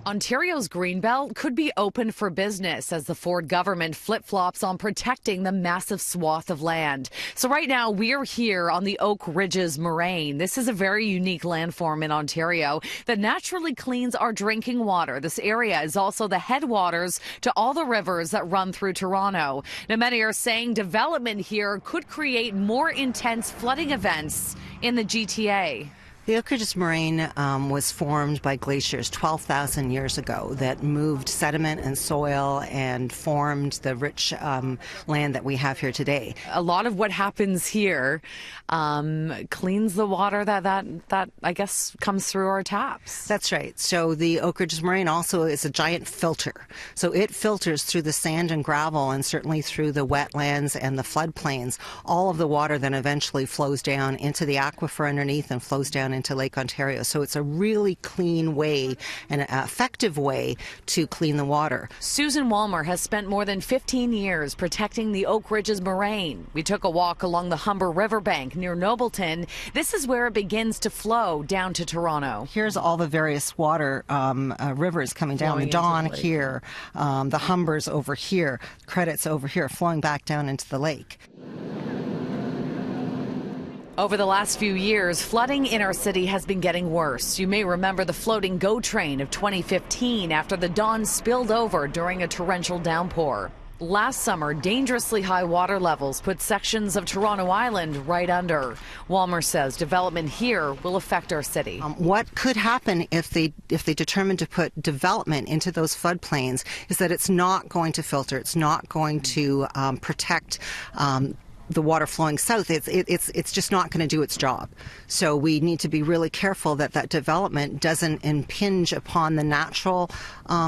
Ontario's greenbelt could be open for business as the Ford government flip-flops on protecting the massive swath of land. So right now we're here on the Oak Ridges Moraine. This is a very unique landform in Ontario that naturally cleans our drinking water. This area is also the headwaters to all the rivers that run through Toronto. Now many are saying development here could create more intense flooding events in the GTA. The Oak Ridges Moraine was formed by glaciers 12,000 years ago that moved sediment and soil and formed the rich land that we have here today. A lot of what happens here cleans the water that I guess comes through our taps. That's right. So the Oak Ridges Moraine also is a giant filter. So it filters through the sand and gravel and certainly through the wetlands and the floodplains. All of the water then eventually flows down into the aquifer underneath and flows down into Lake Ontario. So it's a really clean way and an effective way to clean the water. Susan Walmer has spent more than 15 years protecting the Oak Ridges Moraine. We took a walk along the Humber Riverbank near Nobleton. This is where it begins to flow down to Toronto. Here's all the various water rivers coming down. The Don here, the Humbers over here, Credits over here, flowing back down into the lake. Over the last few years, flooding in our city has been getting worse. You may remember the floating GO train of 2015 after the Don spilled over during a torrential downpour. Last summer, dangerously high water levels put sections of Toronto Island right under. Walmer says development here will affect our city. What could happen if they determine to put development into those floodplains is that it's not going to filter, it's not going to protect the water flowing south. It's just not going to do its job. So we need to be really careful that that development doesn't impinge upon the natural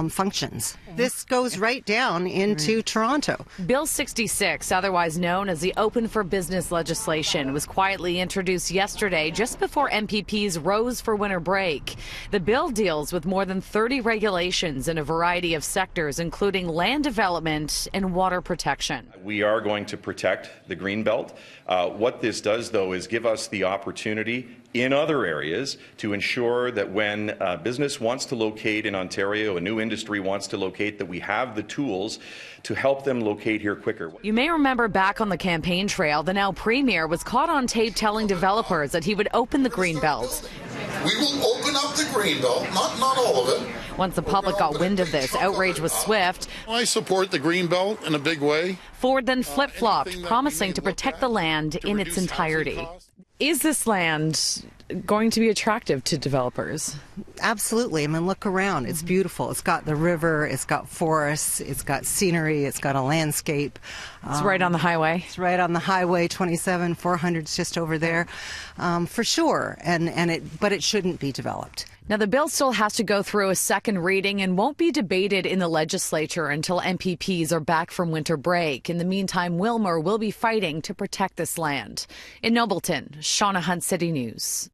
functions. This goes right down into Toronto. Bill 66, otherwise known as the Open for Business legislation, was quietly introduced yesterday just before MPPs rose for winter break. The bill deals with more than 30 regulations in a variety of sectors, including land development and water protection. We are going to protect the greenbelt. What this does, though, is give us the opportunity in other areas to ensure that when business wants to locate in Ontario, a new industry wants to locate, that we have the tools to help them locate here quicker. You may remember back on the campaign trail, the now Premier was caught on tape telling developers that he would open the greenbelt. We will open up the greenbelt, not all of it. Once the public got wind of this, outrage was swift. I support the greenbelt in a big way. Ford then flip-flopped, promising to protect the land in its entirety. Is this land going to be attractive to developers? Absolutely. I mean, look around. It's beautiful. It's got the river, it's got forests, it's got scenery, it's got a landscape. It's right on the highway. It's right on the highway, 27, 400's just over there, for sure. But it shouldn't be developed. Now, the bill still has to go through a second reading and won't be debated in the legislature until MPPs are back from winter break. In the meantime, Wilmer will be fighting to protect this land. In Nobleton, Shauna Hunt, City News.